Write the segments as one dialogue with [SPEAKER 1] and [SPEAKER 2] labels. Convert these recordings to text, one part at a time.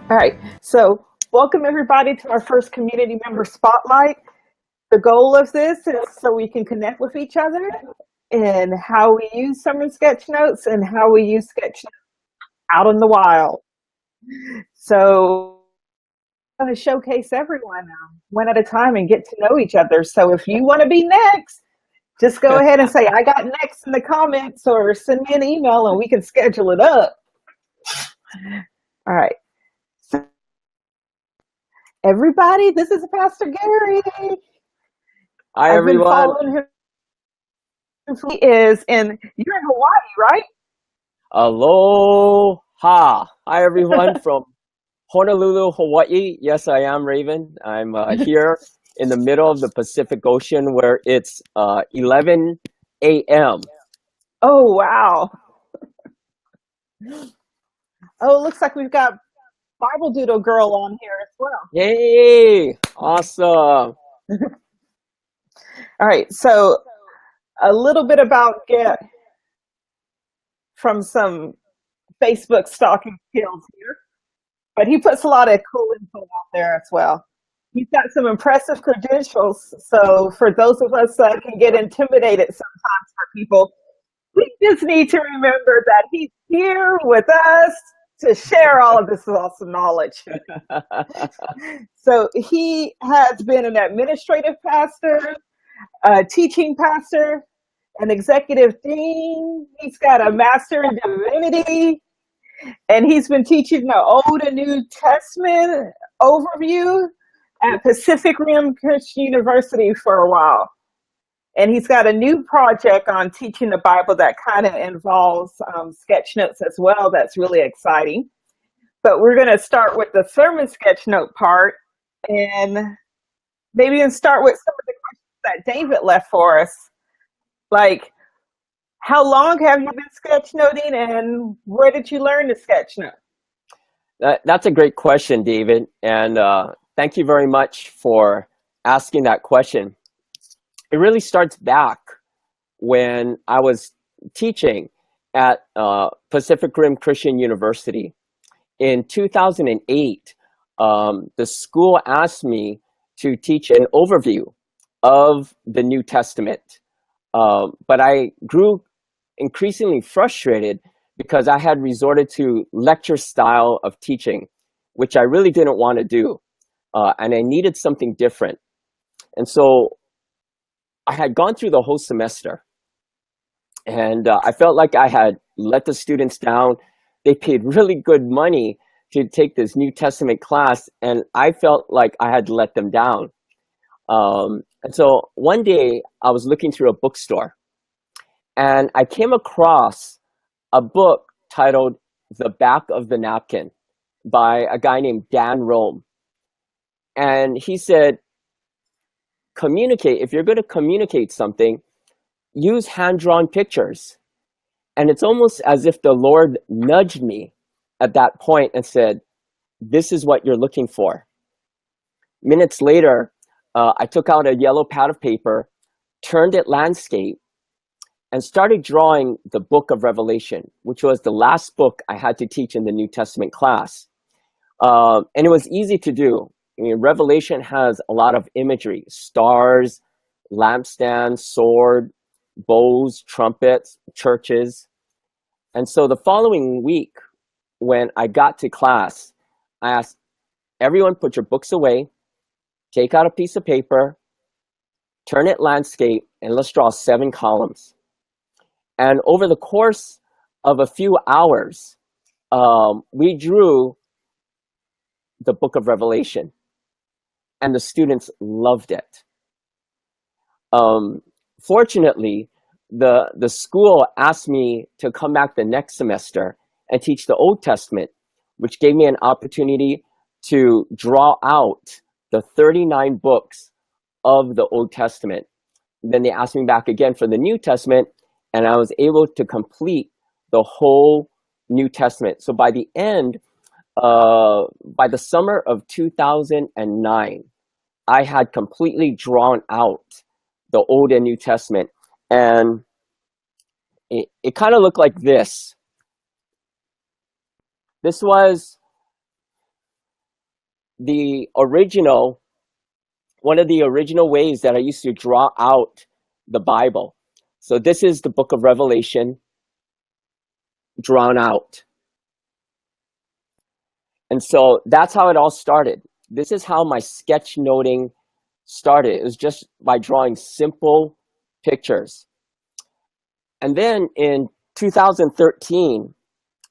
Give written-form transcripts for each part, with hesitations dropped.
[SPEAKER 1] All right, so welcome everybody to our first community member spotlight. The goal of this is so we can connect with each other and how we use Sermon Sketchnotes and how we use Sketchnotes out in the wild. So I'm going to showcase everyone one at a time and get to know each other. So if you want to be next, just go ahead and say, I got next in the comments or send me an email and we can schedule it up. All right. So everybody, this is Pastor Gary.
[SPEAKER 2] Hi,
[SPEAKER 1] I've been
[SPEAKER 2] everyone.
[SPEAKER 1] following him. He is in, you're in Hawaii, right?
[SPEAKER 2] Aloha. Hi, everyone from Honolulu, Hawaii. Yes, I am Raven. I'm here in the middle of the Pacific Ocean where it's 11 a.m.
[SPEAKER 1] Oh, wow. Oh, it looks like we've got Bible Doodle Girl on here as well.
[SPEAKER 2] Yay! Awesome.
[SPEAKER 1] All right, so a little bit about Get from some Facebook stalking skills here, but he puts a lot of cool info out there as well. He's got some impressive credentials, so for those of us that can get intimidated sometimes for people, we just need to remember that he's here with us to share all of this awesome knowledge. So he has been an administrative pastor, a teaching pastor, an executive dean. He's got a master in divinity, and he's been teaching the Old and New Testament overview at Pacific Rim Christian University for a while. And he's got a new project on teaching the Bible that kind of involves sketch notes as well. That's really exciting. But we're going to start with the sermon sketch note part, and maybe even start with some of the questions that David left for us. Like, how long have you been sketchnoting, and where did you learn to sketchnote?
[SPEAKER 2] That's a great question, David. And thank you very much for asking that question. It really starts back when I was teaching at Pacific Rim Christian University. In 2008, the school asked me to teach an overview of the New Testament. But I grew increasingly frustrated because I had resorted to lecture style of teaching, which I really didn't want to do. And I needed something different. And so I had gone through the whole semester, and I felt like I had let the students down. They paid really good money to take this New Testament class, and I felt like I had let them down. And so one day I was looking through a bookstore, and I came across a book titled The Back of the Napkin by a guy named Dan Rome. And he said, if you're going to communicate something, use hand-drawn pictures. And it's almost as if the Lord nudged me at that point and said, this is what you're looking for. Minutes later, I took out a yellow pad of paper, turned it landscape, and started drawing the book of Revelation, which was the last book I had to teach in the New Testament class. And it was easy to do. I mean, Revelation has a lot of imagery: stars, lampstands, sword, bows, trumpets, churches. And so the following week, when I got to class, I asked everyone, put your books away, take out a piece of paper, turn it landscape, and let's draw 7 columns. And over the course of a few hours, we drew the book of Revelation, and the students loved it. Fortunately, the school asked me to come back the next semester and teach the Old Testament, which gave me an opportunity to draw out the 39 books of the Old Testament. Then they asked me back again for the New Testament, and I was able to complete the whole New Testament. So by the end, by the summer of 2009, I had completely drawn out the Old and New Testament. And it kind of looked like this. This was the original, one of the original ways that I used to draw out the Bible. So this is the book of Revelation drawn out. And so that's how it all started. This is how my sketchnoting started. It was just by drawing simple pictures. And then in 2013,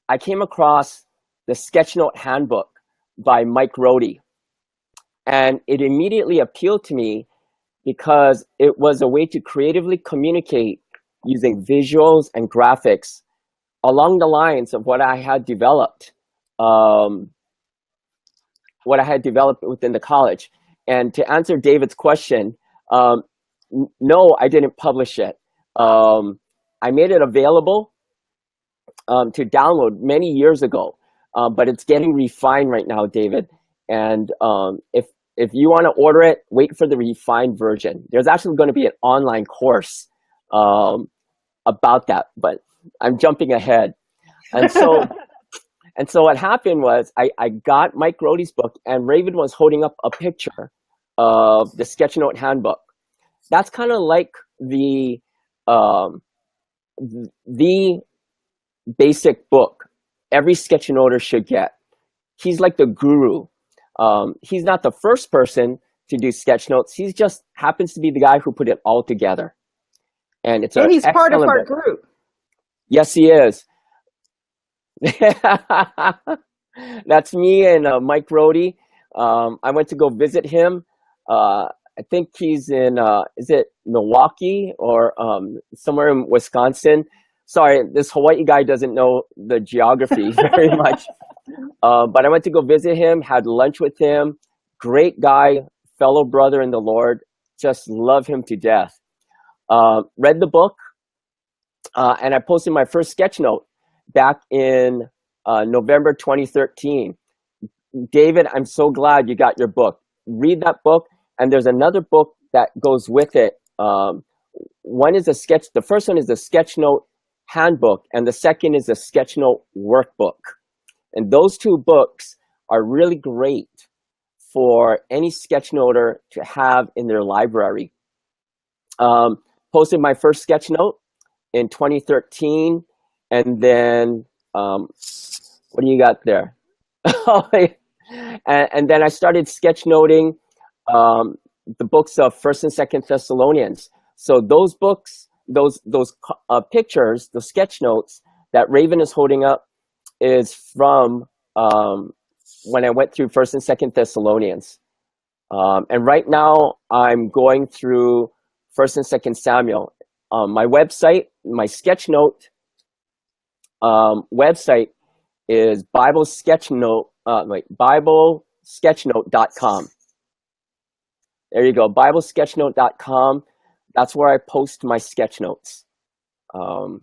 [SPEAKER 2] I came across the Sketchnote Handbook by Mike Rohde. And it immediately appealed to me because it was a way to creatively communicate using visuals and graphics along the lines of what I had developed, within the college. And to answer David's question, no, I didn't publish it. I made it available to download many years ago, but it's getting refined right now, David. And if you want to order it, wait for the refined version. There's actually going to be an online course about that, but I'm jumping ahead. And so, and so what happened was I got Mike Rohde's book, and Raven was holding up a picture of the Sketchnote Handbook. That's kind of like the basic book every sketchnoter should get. He's like the guru. He's not the first person to do sketch notes. He just happens to be the guy who put it all together. And it's
[SPEAKER 1] and he's part of our group.
[SPEAKER 2] Yes, he is. That's me and Mike Rohde. I went to go visit him. I think he's in, is it Milwaukee or somewhere in Wisconsin? Sorry, this Hawaii guy doesn't know the geography very much. But I went to go visit him, had lunch with him. Great guy, fellow brother in the Lord. Just love him to death. Read the book, and I posted my first sketch note back in November 2013. David, I'm so glad you got your book. Read that book, and there's another book that goes with it. One is the first one is the Sketchnote Handbook, and the second is the Sketchnote Workbook. And those two books are really great for any sketchnoter to have in their library. Posted my first sketch note in 2013, and then what do you got there? and then I started sketchnoting the books of 1st and 2nd Thessalonians. So those books, those pictures, the sketch notes that Raven is holding up is from when I went through 1st and 2nd Thessalonians. And right now I'm going through 1st and 2nd Samuel. My website, my sketchnote website is BibleSketchnote.com. There you go, BibleSketchnote.com. That's where I post my sketch notes. And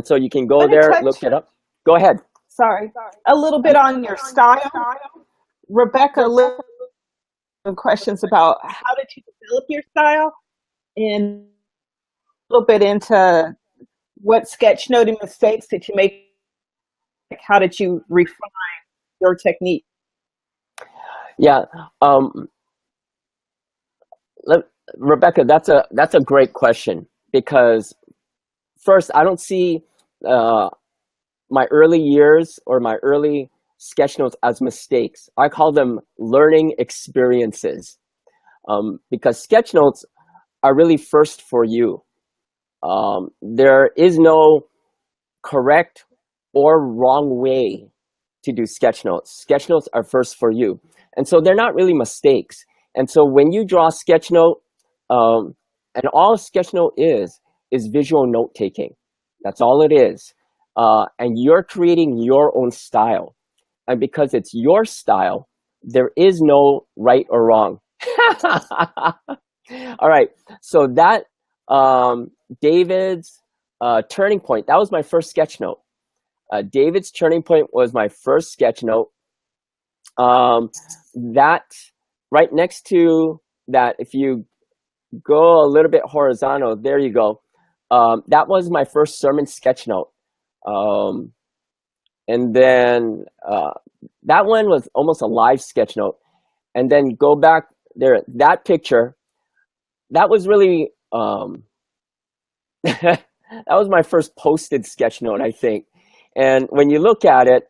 [SPEAKER 2] so you can go there, look it up. Go ahead.
[SPEAKER 1] Sorry. A little bit on your style. Rebecca, some questions about how did you develop your style, and a little bit into what sketchnoting mistakes did you make? How did you refine your technique?
[SPEAKER 2] Yeah, Rebecca, that's a great question, because first, I don't see my early years or my early sketch notes as mistakes. I call them learning experiences, because sketch notes are really first for you. There is no correct or wrong way to do sketch notes. Sketch notes are first for you. And so they're not really mistakes. And so when you draw a sketch note, and all a sketch note is visual note taking. That's all it is. And you're creating your own style. And because it's your style, there is no right or wrong. All right. So that David's turning point, that was my first sketch note. David's turning point was my first sketch note. That right next to that, if you go a little bit horizontal, there you go. That was my first sermon sketch note. And then that one was almost a live sketch note. And then go back there, that picture, that was really, that was my first posted sketch note, I think. And when you look at it,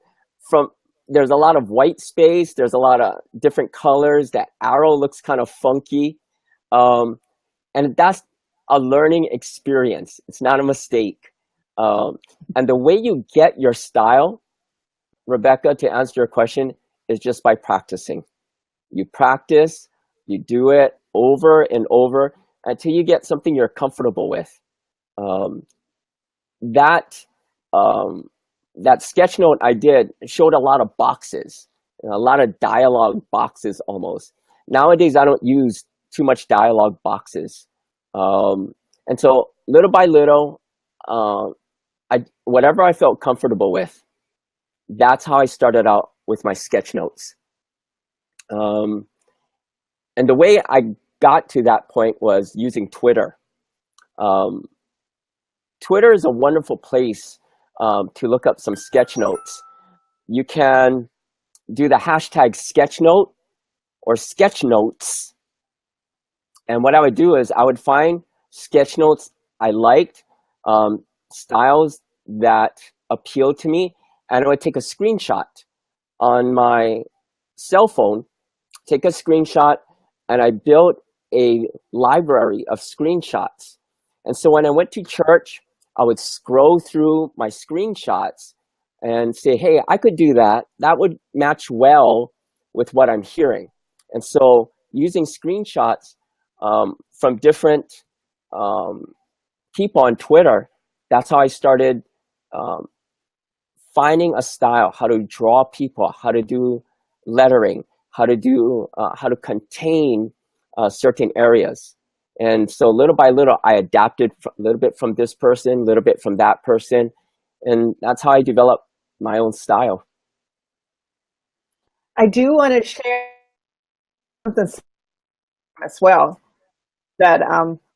[SPEAKER 2] there's a lot of white space, there's a lot of different colors, that arrow looks kind of funky. And that's a learning experience. It's not a mistake. And the way you get your style, Rebecca, to answer your question, is just by practicing. You practice, you do it over and over until you get something you're comfortable with. That sketch note I did showed a lot of boxes, a lot of dialogue boxes almost. Nowadays, I don't use too much dialogue boxes. And so little by little, whatever I felt comfortable with, that's how I started out with my sketch notes. And the way I got to that point was using Twitter. Twitter is a wonderful place to look up some sketch notes. You can do the hashtag sketchnote or sketch notes. And what I would do is I would find sketch notes I liked, styles that appealed to me, and I would take a screenshot on my cell phone, take a screenshot, and I built a library of screenshots. And so when I went to church, I would scroll through my screenshots and say, hey, I could do that. That would match well with what I'm hearing. And so using screenshots from different people on Twitter, that's how I started finding a style, how to draw people, how to do lettering, how to contain certain areas. And so little by little, I adapted a little bit from this person, a little bit from that person. And that's how I developed my own style.
[SPEAKER 1] I do want to share something as well, that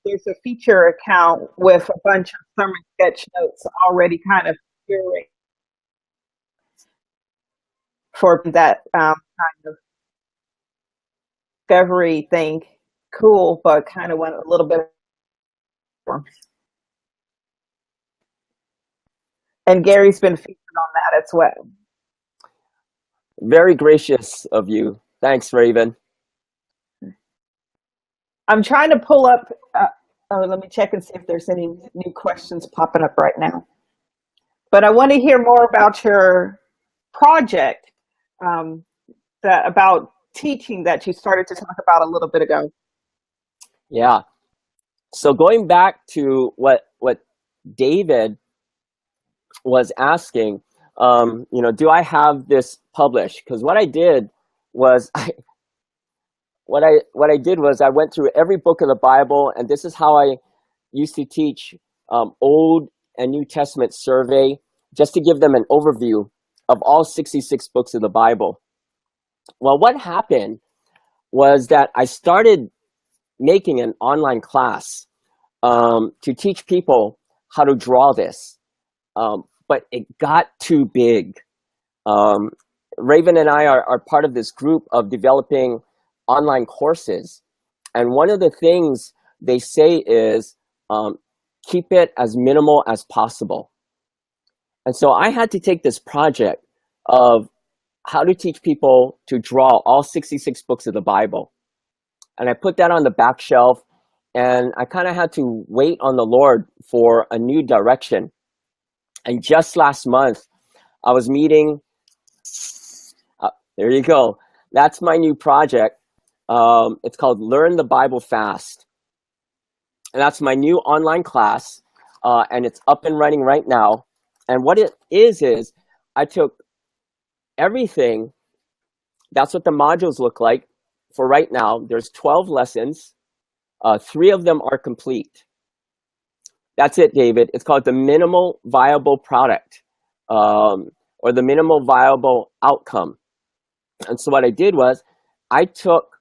[SPEAKER 1] there's a feature account with a bunch of sermon sketch notes already kind of curated for that kind of discovery thing. Cool, but kind of went a little bit. And Gary's been featured on that as well.
[SPEAKER 2] Very gracious of you. Thanks, Raven.
[SPEAKER 1] I'm trying to pull up, let me check and see if there's any new questions popping up right now. But I want to hear more about your project, about teaching that you started to talk about a little bit ago.
[SPEAKER 2] Yeah. So going back to what David was asking, do I have this published? Because what I did was I went through every book of the Bible, and this is how I used to teach Old and New Testament survey, just to give them an overview of all 66 books of the Bible. Well, what happened was that I started making an online class to teach people how to draw this, but it got too big. Raven and I are part of this group of developing online courses, and one of the things they say is keep it as minimal as possible. And so I had to take this project of how to teach people to draw all 66 books of the Bible, and I put that on the back shelf, and I kind of had to wait on the Lord for a new direction. And just last month I was meeting, there you go, that's my new project. It's called Learn the Bible Fast. And that's my new online class, and it's up and running right now. And what it is I took everything, that's what the modules look like for right now. There's 12 lessons. 3 of them are complete. That's it, David. It's called the minimal viable product, or the minimal viable outcome. And so what I did was I took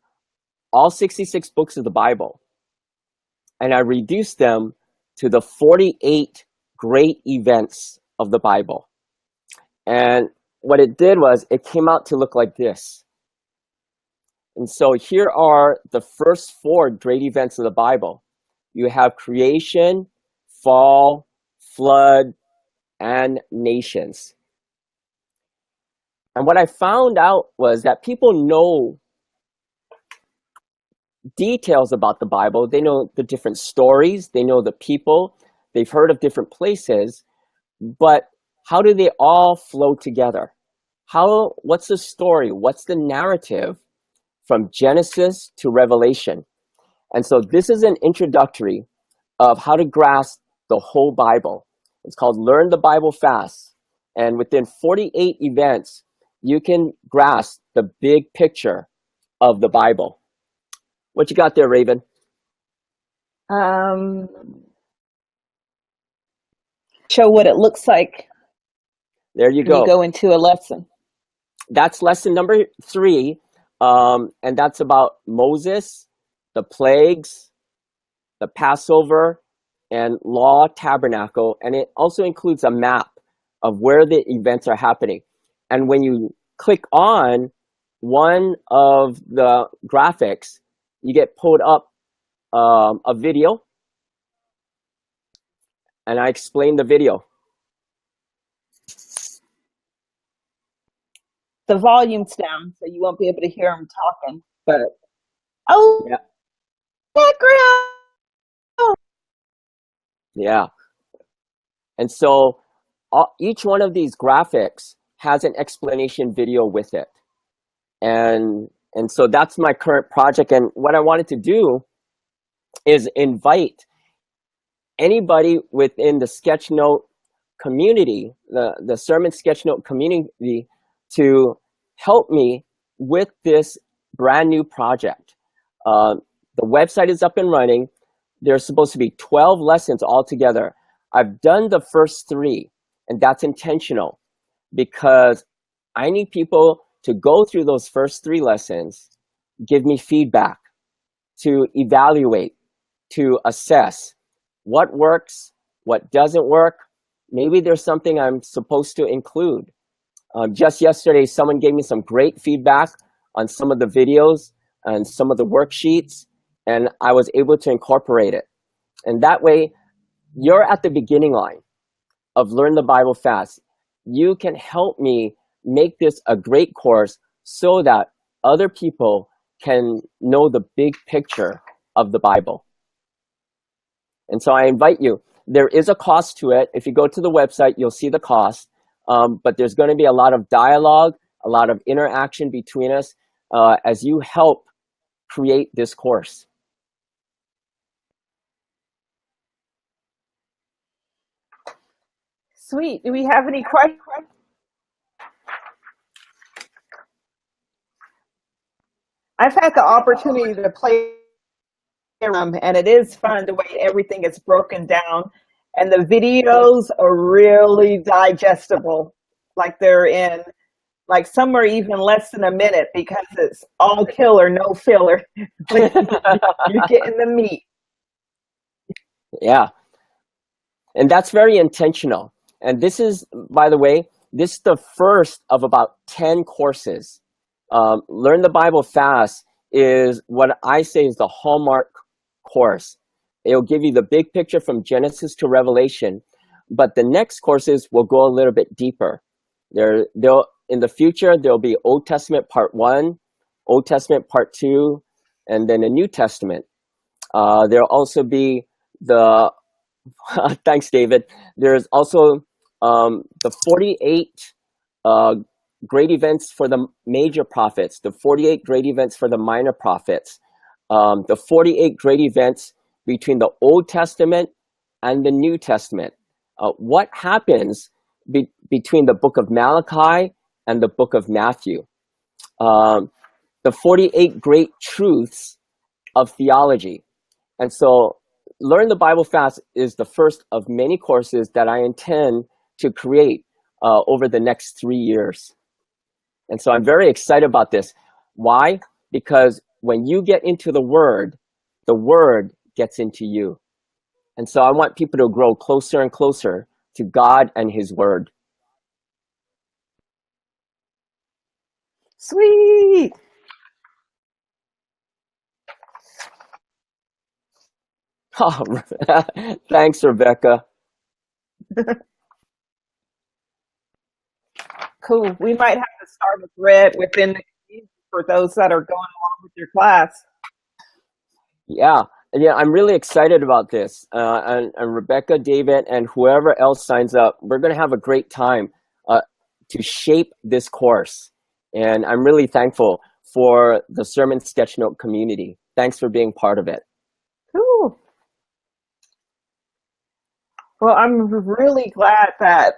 [SPEAKER 2] all 66 books of the Bible and I reduced them to the 48 great events of the Bible. And what it did was it came out to look like this. And so here are the first 4 great events of the Bible. You have creation, fall, flood, and nations. And what I found out was that people know details about the Bible. They know the different stories, they know the people, they've heard of different places, but how do they all flow together? What's the story? What's the narrative from Genesis to Revelation? And so this is an introductory of how to grasp the whole Bible. It's called Learn the Bible Fast. And within 48 events, you can grasp the big picture of the Bible. What you got there, Raven?
[SPEAKER 1] Show what it looks like.
[SPEAKER 2] There you
[SPEAKER 1] when
[SPEAKER 2] go.
[SPEAKER 1] You go into a lesson.
[SPEAKER 2] That's lesson number 3. And that's about Moses, the plagues, the Passover, and Law Tabernacle. And it also includes a map of where the events are happening. And when you click on one of the graphics, you get pulled up a video, and I explain the video.
[SPEAKER 1] The volume's down, so you won't be able to hear them talking. But
[SPEAKER 2] yeah.
[SPEAKER 1] Background.
[SPEAKER 2] Yeah. And so each one of these graphics has an explanation video with it. And so that's my current project. And what I wanted to do is invite anybody within the Sketchnote community, the Sermon Sketchnote community, to help me with this brand new project. The website is up and running. There's supposed to be 12 lessons altogether. I've done the first 3, and that's intentional because I need people to go through those first 3 lessons, give me feedback, to evaluate, to assess what works, what doesn't work. Maybe there's something I'm supposed to include. Just yesterday, someone gave me some great feedback on some of the videos and some of the worksheets, and I was able to incorporate it. And that way, you're at the beginning line of Learn the Bible Fast. You can help me make this a great course so that other people can know the big picture of the Bible. And so I invite you. There is a cost to it. If you go to the website, you'll see the cost. But there's going to be a lot of dialogue, a lot of interaction between us as you help create this course.
[SPEAKER 1] Sweet. Do we have any questions? I've had the opportunity to play and it is fun the way everything is broken down, and the videos are really digestible. Like they're in, like some are even less than a minute because it's all killer, no filler. You're getting the meat.
[SPEAKER 2] Yeah. And that's very intentional. And this is, by the way, this is the first of about 10 courses. Learn the Bible Fast is what I say is the hallmark course. It'll give you the big picture from Genesis to Revelation, but the next courses will go a little bit deeper. In the future, there'll be Old Testament Part 1, Old Testament Part 2, and then a New Testament. There'll also be the, thanks, David. There's also the 48 great events for the major prophets, the 48 great events for the minor prophets, the 48 great events between the Old Testament and the New Testament. What happens between the book of Malachi and the book of Matthew? The 48 great truths of theology. And so Learn the Bible Fast is the first of many courses that I intend to create over the next 3 years. And so I'm very excited about this. Why? Because when you get into the Word gets into you. And so I want people to grow closer and closer to God and His Word.
[SPEAKER 1] Sweet.
[SPEAKER 2] Oh, thanks, Rebecca.
[SPEAKER 1] Cool. We might have to start a thread within the community for those that are going along with your class.
[SPEAKER 2] Yeah, yeah, I'm really excited about this. And Rebecca, David, and whoever else signs up, we're going to have a great time to shape this course. And I'm really thankful for the Sermon Sketchnote community. Thanks for being part of it.
[SPEAKER 1] Cool. Well, I'm really glad that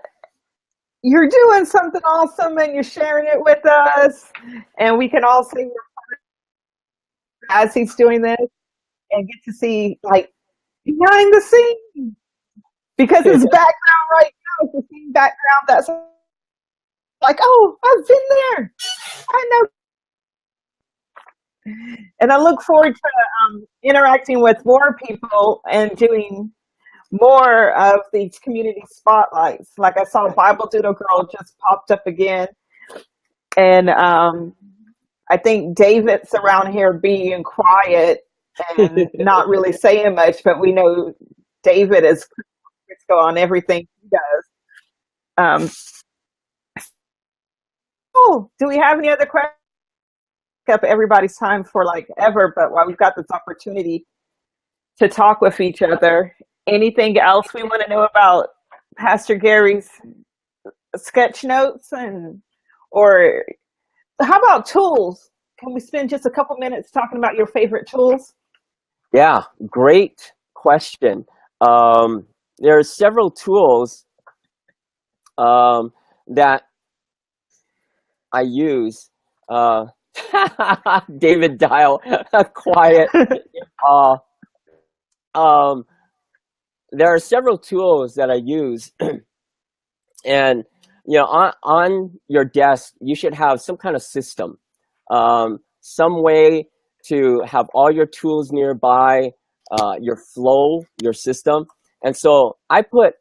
[SPEAKER 1] you're doing something awesome and you're sharing it with us. And we can all see as he's doing this and get to see like behind the scenes. Because his background right now is the same background that's like, oh, I've been there. I know. And I look forward to interacting with more people and doing more of these community spotlights. Like I saw Bible Doodle Girl just popped up again. And I think David's around here being quiet and not really saying much, but we know David is Francisco on everything he does. Oh, do we have any other questions? Up everybody's time for like ever, but while we've got this opportunity to talk with each other, anything else we want to know about Pastor Gary's sketch notes, and or how about tools? Can we spend just a couple minutes talking about your favorite tools?
[SPEAKER 2] Yeah, great question. There are several tools that I use. David Dial, quiet. There are several tools that I use, and you know, on your desk, you should have some kind of system, some way to have all your tools nearby, your flow, your system. And so I put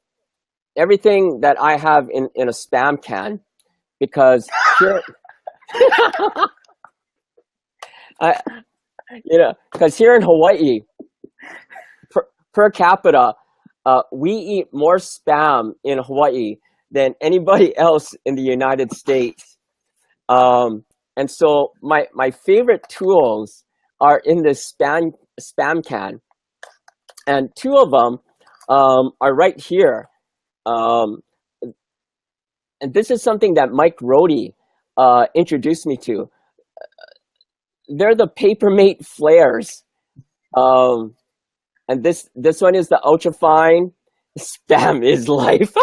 [SPEAKER 2] everything that I have in a spam can, because here, because here in Hawaii, per capita, we eat more spam in Hawaii than anybody else in the United States. And so my favorite tools are in this spam can, and two of them are right here. And this is something that Mike Rohde introduced me to. They're the Papermate flares. And this one is the ultra fine. Spam is life.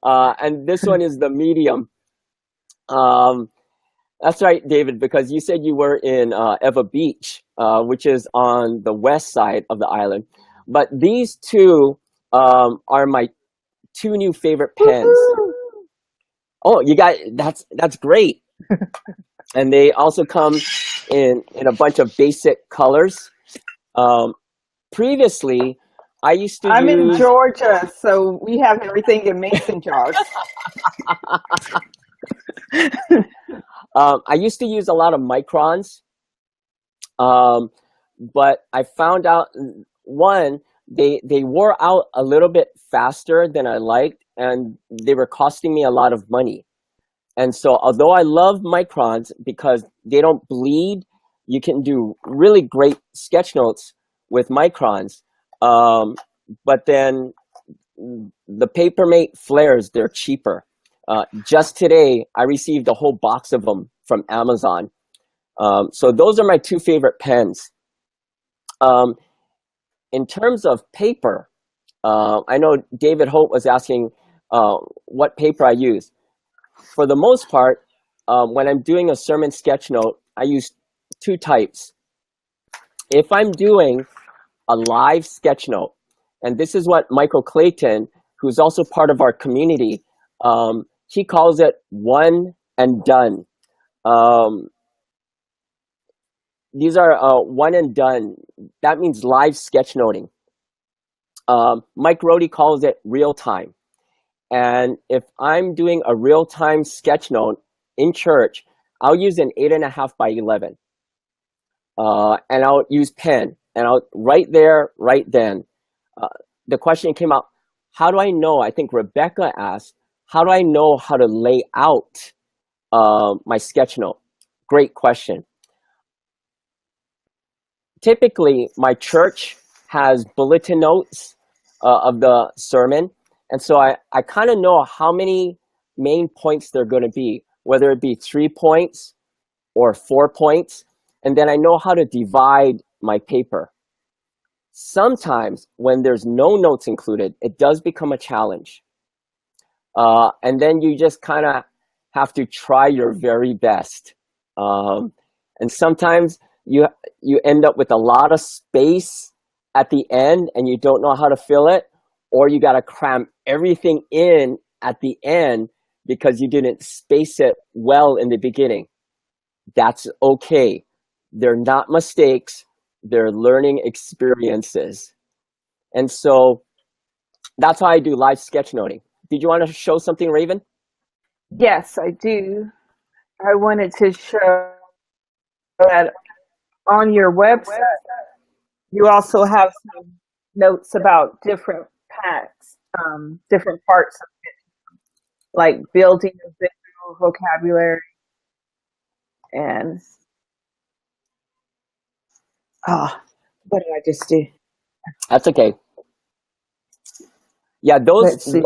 [SPEAKER 2] And this one is the medium. That's right, David, because you said you were in Eva Beach, which is on the west side of the island. But these two are my two new favorite pens. Woo-hoo! Oh, you got that's great. And they also come in a bunch of basic colors. Previously, I used to
[SPEAKER 1] I'm in Georgia, so we have everything in mason jars.
[SPEAKER 2] I used to use a lot of microns, but I found out, one, they wore out a little bit faster than I liked, and they were costing me a lot of money. And so although I love microns because they don't bleed, you can do really great sketch notes with microns. But then the Papermate flares, they're cheaper. Just today, I received a whole box of them from Amazon. So those are my two favorite pens. In terms of paper, I know David Holt was asking what paper I use. For the most part, when I'm doing a sermon sketch note, I use two types. If I'm doing a live sketch note, and this is what Michael Clayton, who's also part of our community, he calls it one and done. These are one and done. That means live sketch noting. Mike Rohde calls it real time. And if I'm doing a real-time sketch note in church, I'll use an 8.5 by 11. And I'll use pen, and I'll right there, right then. The question came out, how do I know? I think Rebecca asked, how do I know how to lay out my sketch note? Great question. Typically, my church has bulletin notes of the sermon. And so I kind of know how many main points they're going to be, whether it be 3 points or 4 points. And then I know how to divide my paper. Sometimes when there's no notes included, it does become a challenge. And then you just kind of have to try your very best. And sometimes you end up with a lot of space at the end and you don't know how to fill it, or you got to cram everything in at the end because you didn't space it well in the beginning. That's okay. They're not mistakes. They're learning experiences. And so that's how I do live sketchnoting. Did you want to show something, Raven?
[SPEAKER 1] Yes, I do. I wanted to show that on your website, you also have some notes about different parts, different parts of it, like building a visual vocabulary and what did I just do?
[SPEAKER 2] That's okay. Yeah,
[SPEAKER 1] Let's see.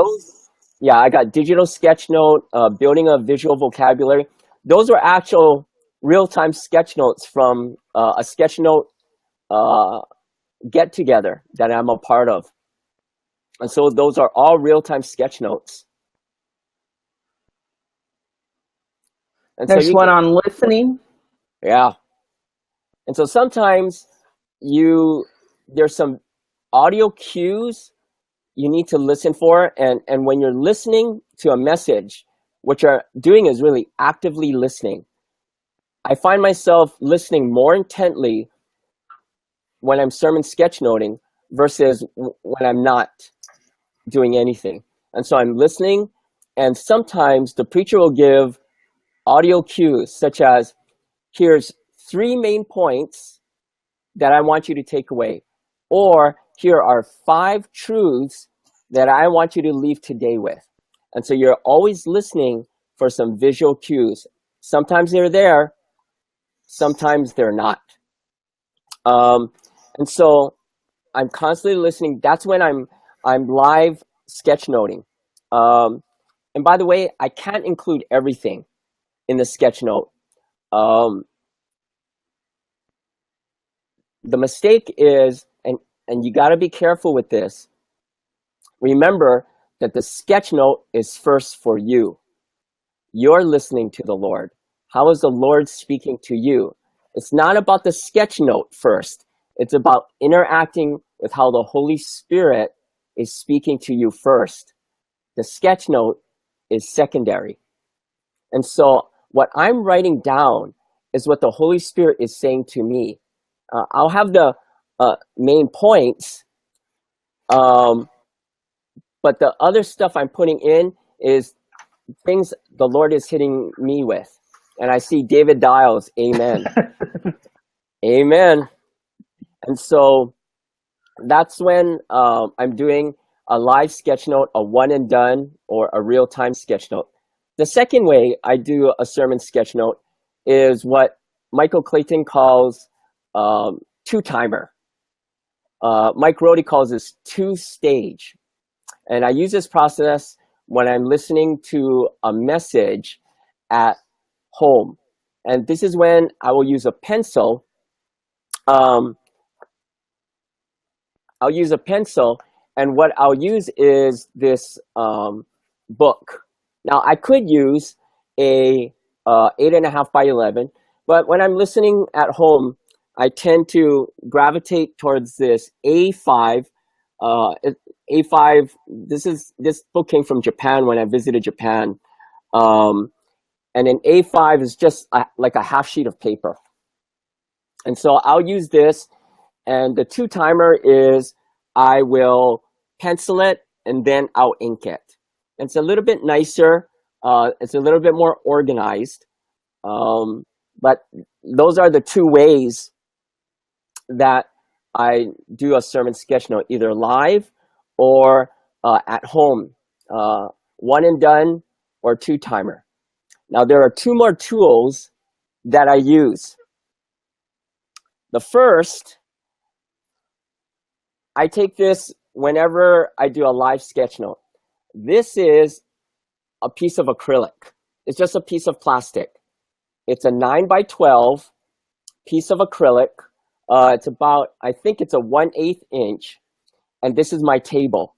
[SPEAKER 2] yeah, I got digital sketch note, building a visual vocabulary. Those are actual real-time sketch notes from a sketch note get together that I'm a part of. And so those are all real-time sketch notes. And
[SPEAKER 1] there's one on listening.
[SPEAKER 2] Yeah. And so sometimes there's some audio cues you need to listen for. And when you're listening to a message, what you're doing is really actively listening. I find myself listening more intently when I'm sermon sketchnoting versus when I'm not doing anything. And so I'm listening, and sometimes the preacher will give audio cues such as, here's 3 main points that I want you to take away, or here are 5 truths that I want you to leave today with. And so you're always listening for some visual cues. Sometimes they're there, sometimes they're not. And so I'm constantly listening. That's when I'm live sketchnoting. And by the way, I can't include everything in the sketch note. The mistake is, and you got to be careful with this, remember that the sketch note is first for you. You're listening to the Lord. How is the Lord speaking to you? It's not about the sketch note first. It's about interacting with how the Holy Spirit is speaking to you first. The sketch note is secondary. And so what I'm writing down is what the Holy Spirit is saying to me. I'll have the main points, but the other stuff I'm putting in is things the Lord is hitting me with. And I see David Dials, amen. Amen. And so that's when I'm doing a live sketch note, a one and done, or a real-time sketch note. The second way I do a sermon sketch note is what Michael Clayton calls two-timer. Mike Rohde calls this two-stage. And I use this process when I'm listening to a message at home. And this is when I will use a pencil. I'll use a pencil, and what I'll use is this book. Now, I could use a 8.5 by 11, but when I'm listening at home, I tend to gravitate towards this A5. A5. This book came from Japan when I visited Japan, and an A5 is just like a half sheet of paper. And so I'll use this, and the two-timer is I will pencil it and then I'll ink it. It's a little bit nicer. It's a little bit more organized. But those are the two ways that I do a sermon sketch note, either live or at home, one and done or two timer. Now there are two more tools that I use. The first, I take this whenever I do a live sketch note. This is a piece of acrylic. It's just a piece of plastic. It's a 9x12 piece of acrylic. It's about, I think it's a 1/8 inch. And this is my table.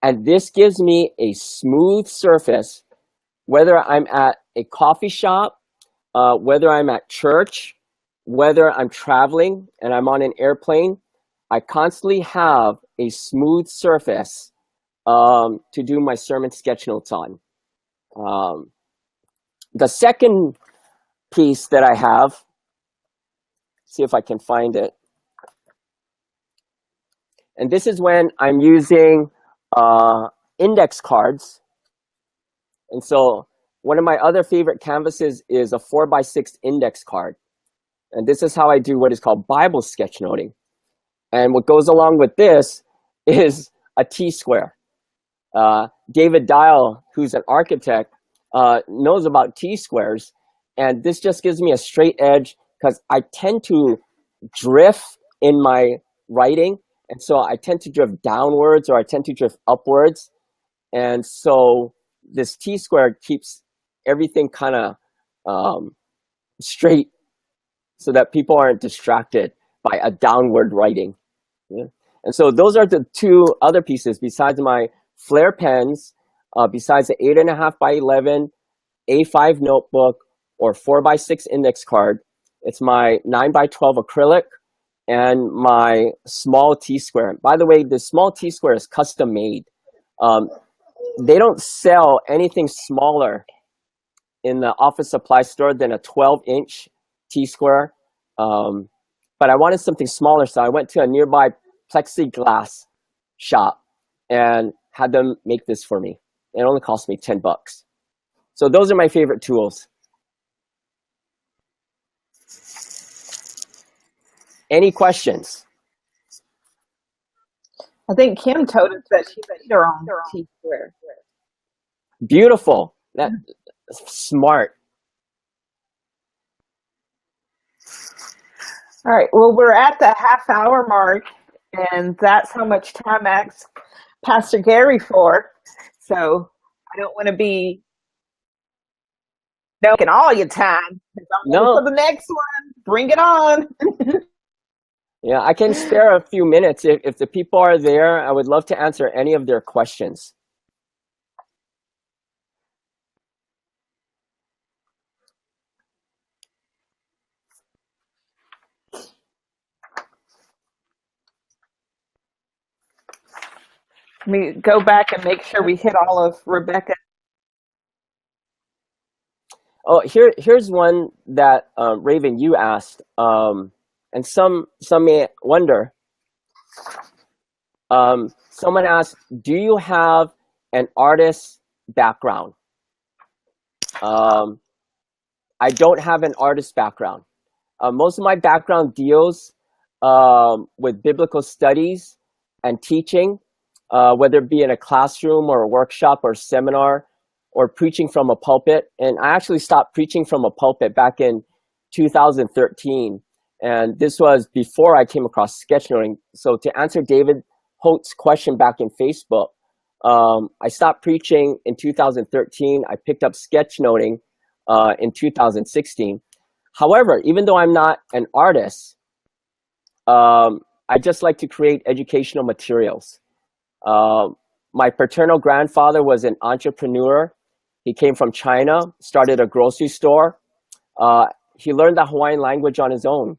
[SPEAKER 2] And this gives me a smooth surface, whether I'm at a coffee shop, whether I'm at church, whether I'm traveling and I'm on an airplane. I constantly have a smooth surface to do my sermon sketch notes on. The second piece that I have, see if I can find it. And this is when I'm using index cards. And so one of my other favorite canvases is a 4x6 index card. And this is how I do what is called Bible sketchnoting. And what goes along with this is a T-square. David Dial, who's an architect, knows about T-squares. And this just gives me a straight edge because I tend to drift in my writing. And so I tend to drift downwards or I tend to drift upwards. And so this T-square keeps everything kind of straight so that people aren't distracted by a downward writing. Yeah. And so those are the two other pieces besides my Flair pens, besides the 8.5x11 A5 notebook or 4x6 index card. It's my 9x12 acrylic and my small T-square. By the way, the small T-square is custom made. They don't sell anything smaller in the office supply store than a 12-inch T-square. But I wanted something smaller, so I went to a nearby plexiglass shop and had them make this for me. It only cost me $10. So those are my favorite tools. Any questions?
[SPEAKER 1] I think Kim told us that she made her own T-square.
[SPEAKER 2] Beautiful. That's smart.
[SPEAKER 1] All right. Well, we're at the half-hour mark, and that's how much time I asked Pastor Gary for. So I don't want to be taking all your time.
[SPEAKER 2] No.
[SPEAKER 1] For the next one, bring it on.
[SPEAKER 2] Yeah, I can spare a few minutes. If the people are there, I would love to answer any of their questions.
[SPEAKER 1] Let me go back and make sure we hit all of Rebecca.
[SPEAKER 2] Oh, here's one that Raven, you asked, and some may wonder. Someone asked, "Do you have an artist background?" I don't have an artist background. Most of my background deals with biblical studies and teaching, whether it be in a classroom or a workshop or seminar or preaching from a pulpit. And I actually stopped preaching from a pulpit back in 2013. And this was before I came across sketchnoting. So to answer David Holt's question back in Facebook, I stopped preaching in 2013. I picked up sketchnoting in 2016. However, even though I'm not an artist, I just like to create educational materials. My paternal grandfather was an entrepreneur. He came from China, started a grocery store. He learned the Hawaiian language on his own.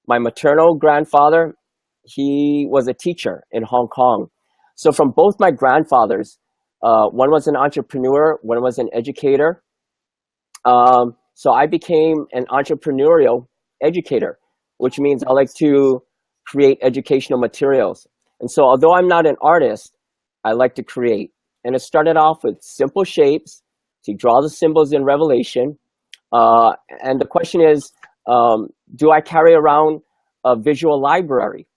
[SPEAKER 2] My maternal grandfather, he was a teacher in Hong Kong. So from both my grandfathers, one was an entrepreneur, one was an educator. So I became an entrepreneurial educator, which means I like to create educational materials. And so although I'm not an artist, I like to create. And it started off with simple shapes to draw the symbols in Revelation. And the question is, do I carry around a visual library?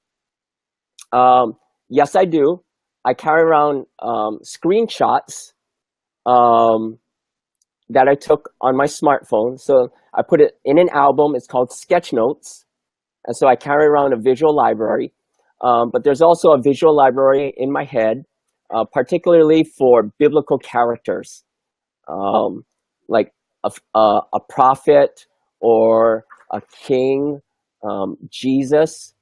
[SPEAKER 2] Yes, I do. I carry around screenshots that I took on my smartphone. So I put it in an album. It's called Sketchnotes. And so I carry around a visual library. But there's also a visual library in my head, particularly for biblical characters, like a prophet or a king, Jesus.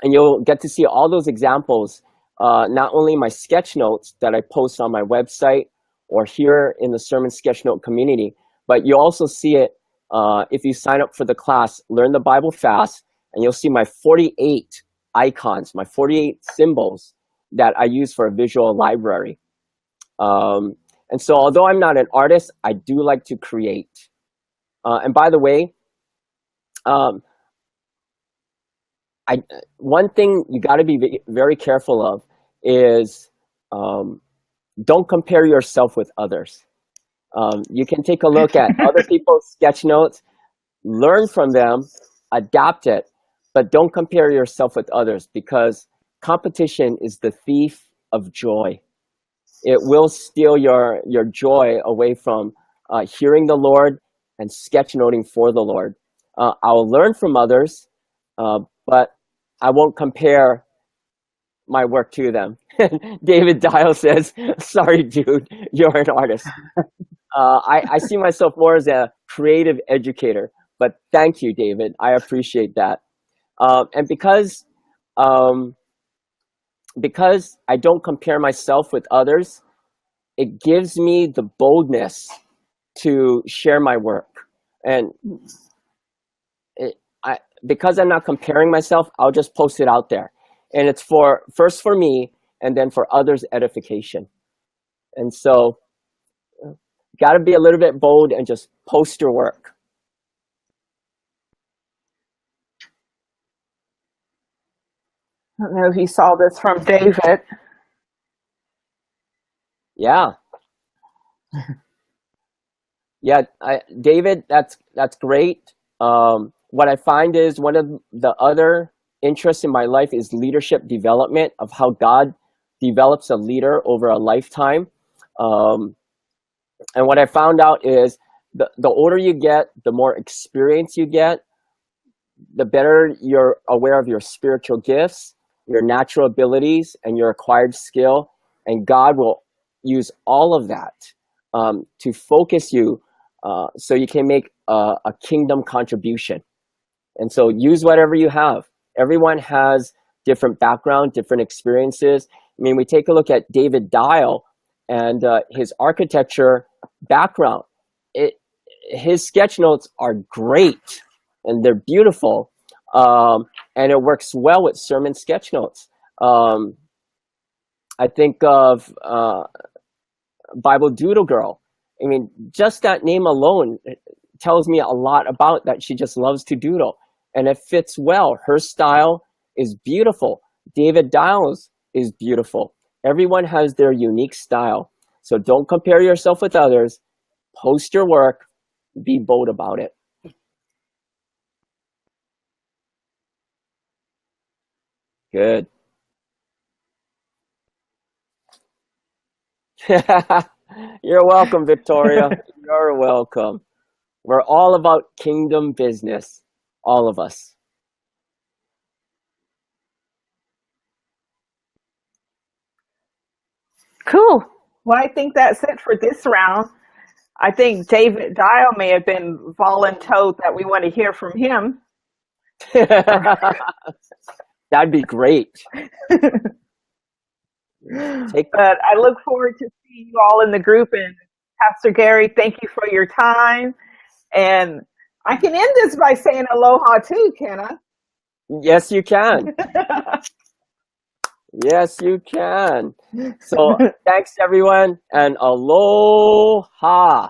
[SPEAKER 2] And you'll get to see all those examples, not only in my sketch notes that I post on my website or here in the Sermon Sketchnote community, but you'll also see it if you sign up for the class, Learn the Bible Fast, and you'll see my 48 icons, my 48 symbols that I use for a visual library. And so although I'm not an artist, I do like to create. And by the way, one thing you got to be very careful of is don't compare yourself with others. You can take a look at other people's sketch notes, learn from them, adapt it, but don't compare yourself with others, because competition is the thief of joy. It will steal your joy away from hearing the Lord and sketchnoting for the Lord. I'll learn from others, but I won't compare my work to them. David Dial says, sorry, dude, you're an artist. I see myself more as a creative educator, but thank you, David. I appreciate that. And because I don't compare myself with others, it gives me the boldness to share my work. And because I'm not comparing myself, I'll just post it out there. And it's first for me, and then for others' edification. And so, got to be a little bit bold and just post your work.
[SPEAKER 1] I don't know if you saw this from David.
[SPEAKER 2] Yeah. Yeah, David, that's great. What I find is one of the other interests in my life is leadership development, of how God develops a leader over a lifetime. And what I found out is the older you get, the more experience you get, the better you're aware of your spiritual gifts, your natural abilities, and your acquired skill. And God will use all of that to focus you so you can make a kingdom contribution. And so use whatever you have. Everyone has different background, different experiences. I mean, we take a look at David Dial and his architecture background. His sketch notes are great and they're beautiful. And it works well with Sermon Sketchnotes. I think of Bible Doodle Girl. I mean, just that name alone tells me a lot about that. She just loves to doodle, and it fits well. Her style is beautiful. David Dial's is beautiful. Everyone has their unique style. So don't compare yourself with others. Post your work. Be bold about it. Good. You're welcome, Victoria. You're welcome. We're all about kingdom business, all of us.
[SPEAKER 1] Cool. Well, I think that's it for this round. I think David Dial may have been voluntold that we want to hear from him.
[SPEAKER 2] That'd be great.
[SPEAKER 1] But I look forward to seeing you all in the group. And Pastor Gary, thank you for your time. And I can end this by saying aloha too, can I?
[SPEAKER 2] Yes, you can. Yes, you can. So thanks, everyone, and aloha.